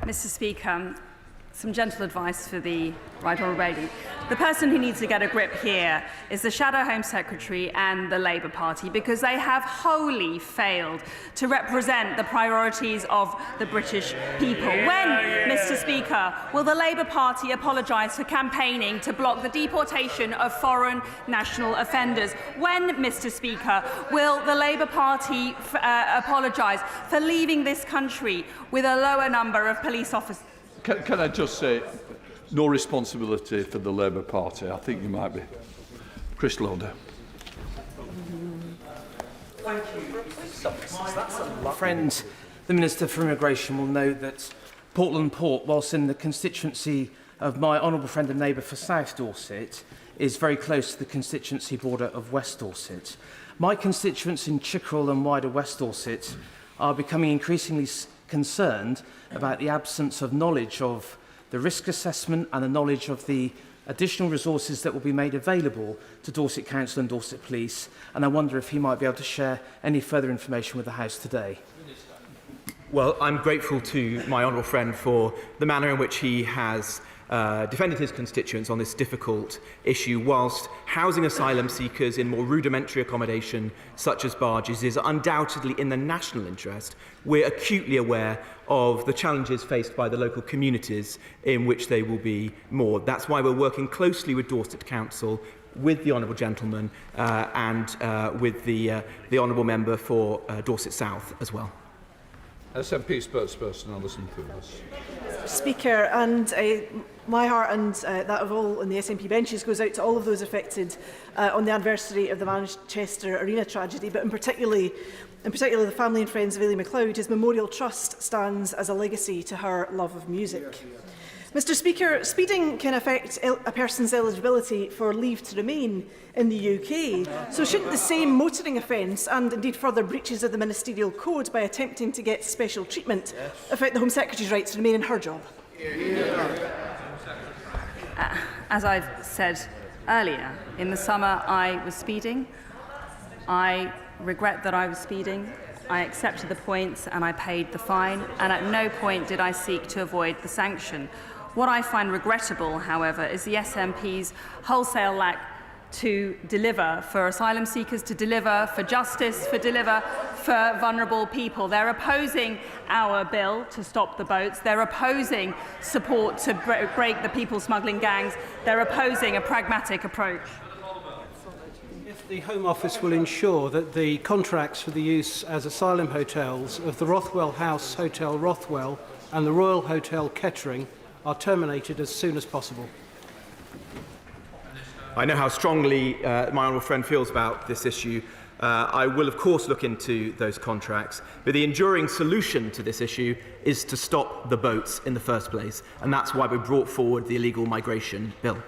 Mr. Speaker, some gentle advice for the Right Honourable Lady. The person who needs to get a grip here is the Shadow Home Secretary and the Labour Party, because they have wholly failed to represent the priorities of the British people. When, Mr. Speaker, will the Labour Party apologise for campaigning to block the deportation of foreign national offenders? When, Mr. Speaker, will the Labour Party apologise for leaving this country with a lower number of police officers? Can I just say, no responsibility for the Labour Party. I think you might be. Chris Lauder. Thank you. My friend, the Minister for Immigration, will know that Portland Port, whilst in the constituency of my honourable friend and neighbour for South Dorset, is very close to the constituency border of West Dorset. My constituents in Chickerell and wider West Dorset are becoming increasingly concerned about the absence of knowledge of the risk assessment and the knowledge of the additional resources that will be made available to Dorset Council and Dorset Police, and I wonder if he might be able to share any further information with the House today. Well, I'm grateful to my honourable friend for the manner in which he has defended his constituents on this difficult issue, whilst housing asylum seekers in more rudimentary accommodation, such as barges, is undoubtedly in the national interest. We're acutely aware of the challenges faced by the local communities in which they will be moored. That's why we're working closely with Dorset Council, with the honourable gentleman and with the honourable member for Dorset South as well. SNP spokesperson Alison Poulos. Speaker, and my heart and that of all on the SNP benches goes out to all of those affected on the anniversary of the Manchester Arena tragedy, but in particular the family and friends of Ailey MacLeod. His memorial trust stands as a legacy to her love of music. Mr. Speaker, speeding can affect a person's eligibility for leave to remain in the UK. So shouldn't the same motoring offence and indeed further breaches of the ministerial code by attempting to get special treatment affect the Home Secretary's rights to remain in her job? As I've said earlier, in the summer I was speeding. I regret that I was speeding. I accepted the points and I paid the fine, and at no point did I seek to avoid the sanction. What I find regrettable, however, is the SNP's wholesale lack to deliver for asylum seekers, to deliver for justice, to deliver for vulnerable people. They're opposing our bill to stop the boats. They're opposing support to break the people smuggling gangs. They're opposing a pragmatic approach. If the Home Office will ensure that the contracts for the use as asylum hotels of the Rothwell House Hotel Rothwell and the Royal Hotel Kettering are terminated as soon as possible. I know how strongly my honourable friend feels about this issue. I will, of course, look into those contracts, but the enduring solution to this issue is to stop the boats in the first place, and that's why we brought forward the illegal migration bill.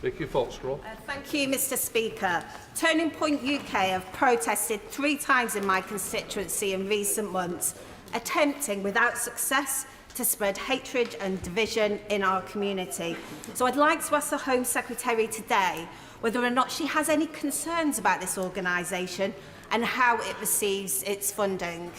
Vicky Foxcroft. Thank you, Mr Speaker. Turning Point UK have protested 3 times in my constituency in recent months, attempting without success to spread hatred and division in our community. So I'd like to ask the Home Secretary today whether or not she has any concerns about this organisation and how it receives its funding.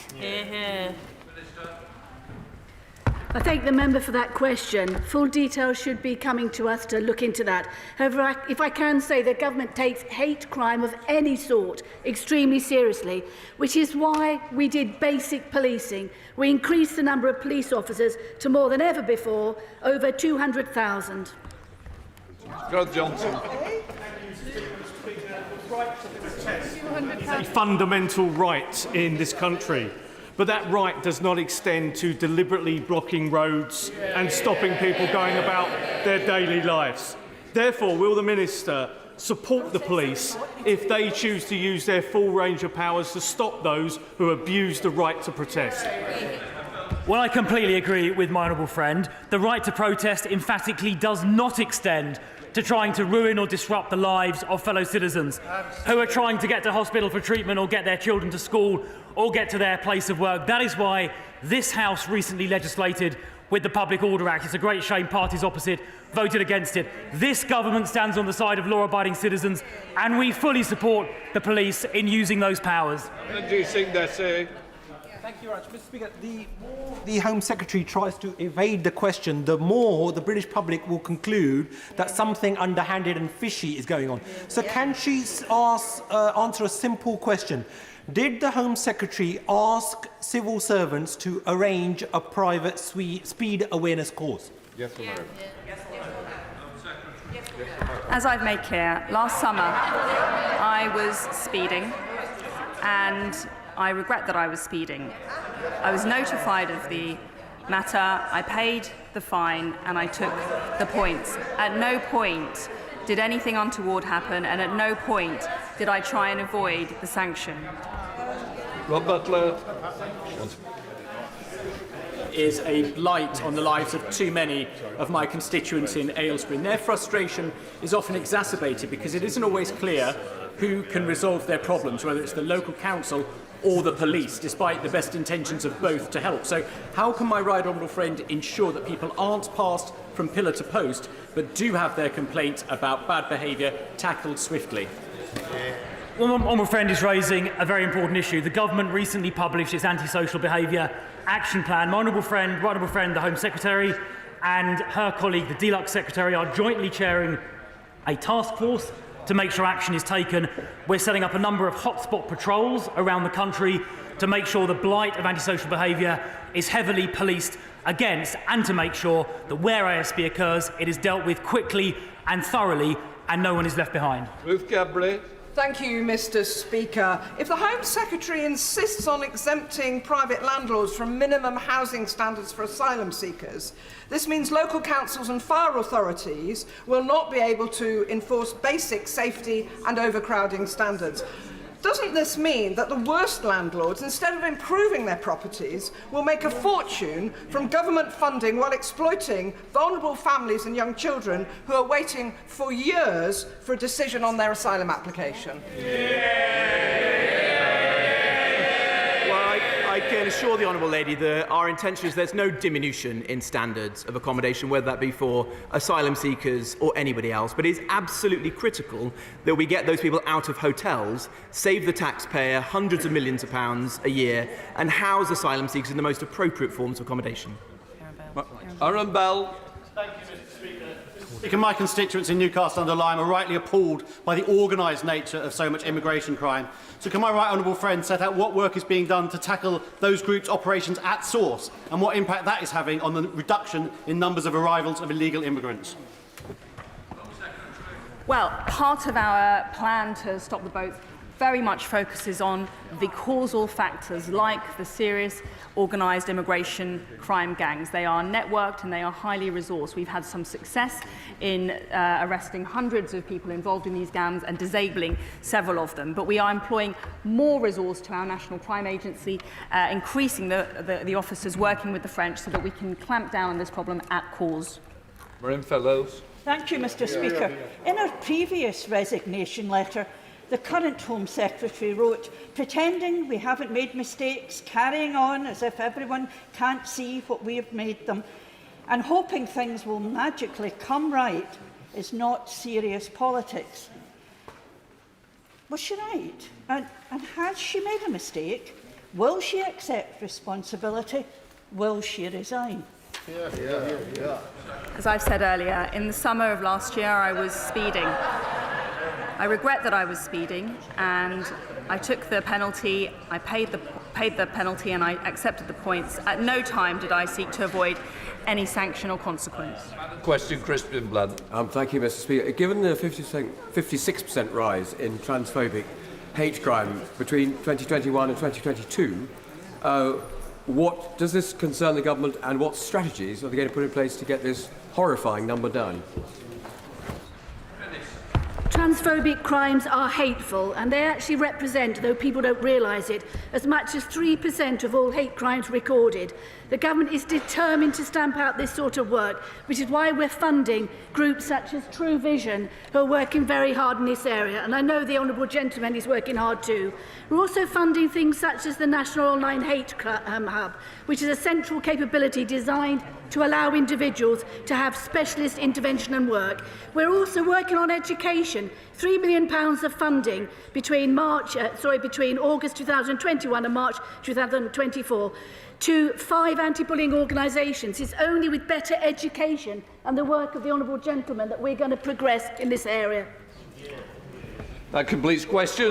I thank the member for that question. Full details should be coming to us to look into that. However, if I can say the government takes hate crime of any sort extremely seriously, which is why we did basic policing. We increased the number of police officers to more than ever before, over 200,000. Gareth Johnson. A fundamental right in this country. But that right does not extend to deliberately blocking roads and stopping people going about their daily lives. Therefore, will the Minister support the police if they choose to use their full range of powers to stop those who abuse the right to protest? Well, I completely agree with my honourable friend. The right to protest emphatically does not extend to trying to ruin or disrupt the lives of fellow citizens who are trying to get to hospital for treatment or get their children to school or get to their place of work. That is why this House recently legislated with the Public Order Act. It's a great shame parties opposite voted against it. This government stands on the side of law-abiding citizens, and we fully support the police in using those powers. Thank you very much, Mr. Speaker. The more the Home Secretary tries to evade the question, the more the British public will conclude that something underhanded and fishy is going on. So can she answer a simple question? Did the Home Secretary ask civil servants to arrange a private speed awareness course? Yes or no? As I've made clear, last summer I was speeding and I regret that I was speeding. I was notified of the matter, I paid the fine and I took the points. At no point did anything untoward happen, and at no point did I try and avoid the sanction. Rob Butler. Is a blight on the lives of too many of my constituents in Aylesbury. And their frustration is often exacerbated because it isn't always clear who can resolve their problems, whether it's the local council or the police, despite the best intentions of both to help. So how can my right honourable friend ensure that people aren't passed from pillar to post, but do have their complaint about bad behaviour tackled swiftly? Well, my honourable friend is raising a very important issue. The government recently published its antisocial behaviour action plan. My honourable friend, the Home Secretary, and her colleague, the Deluxe Secretary, are jointly chairing a task force to make sure action is taken. We're setting up a number of hotspot patrols around the country to make sure the blight of antisocial behaviour is heavily policed against, and to make sure that where ASB occurs, it is dealt with quickly and thoroughly, and no one is left behind. Ruth Cadbury. Thank you, Mr. Speaker. If the Home Secretary insists on exempting private landlords from minimum housing standards for asylum seekers, this means local councils and fire authorities will not be able to enforce basic safety and overcrowding standards. Doesn't this mean that the worst landlords, instead of improving their properties, will make a fortune from government funding while exploiting vulnerable families and young children who are waiting for years for a decision on their asylum application? I can assure the honourable lady that our intention is there's no diminution in standards of accommodation, whether that be for asylum seekers or anybody else. But it is absolutely critical that we get those people out of hotels, save the taxpayer hundreds of millions of pounds a year, and house asylum seekers in the most appropriate forms of accommodation. Aaron Bell. Thank you, Mr. Speaker. Speaker, my constituents in Newcastle-under-Lyme are rightly appalled by the organised nature of so much immigration crime. So can my right honourable friend set out what work is being done to tackle those groups' operations at source and what impact that is having on the reduction in numbers of arrivals of illegal immigrants? Well, part of our plan to stop the boats very much focuses on the causal factors like the serious organised immigration crime gangs. They are networked and they are highly resourced. We've had some success in arresting hundreds of people involved in these gangs and disabling several of them. But we are employing more resource to our National Crime Agency, increasing the officers working with the French so that we can clamp down on this problem at cause. Marin Fellows. Thank you, Mr Speaker. In her previous resignation letter, the current Home Secretary wrote, pretending we haven't made mistakes, carrying on as if everyone can't see what we have made them, and hoping things will magically come right is not serious politics. Was she right? And has she made a mistake? Will she accept responsibility? Will she resign? As I've said earlier, in the summer of last year I was speeding. I regret that I was speeding, and I took the penalty, I paid the penalty and I accepted the points. At no time did I seek to avoid any sanction or consequence. Question, Crispin Blood. Thank you, Mr Speaker. Given the 56% rise in transphobic hate crime between 2021 and 2022, what does this concern the government, and what strategies are they going to put in place to get this horrifying number down? Transphobic crimes are hateful, and they actually represent, though people don't realise it, as much as 3% of all hate crimes recorded. The government is determined to stamp out this sort of work, which is why we're funding groups such as True Vision, who are working very hard in this area, and I know the honourable gentleman is working hard too. We're also funding things such as the National Online Hate Hub, which is a central capability designed to allow individuals to have specialist intervention and work. We're also working on education, £3 million of funding between August 2021 and March 2024 to 5 anti-bullying organisations. It's only with better education and the work of the honourable gentleman that we're going to progress in this area. That completes questions.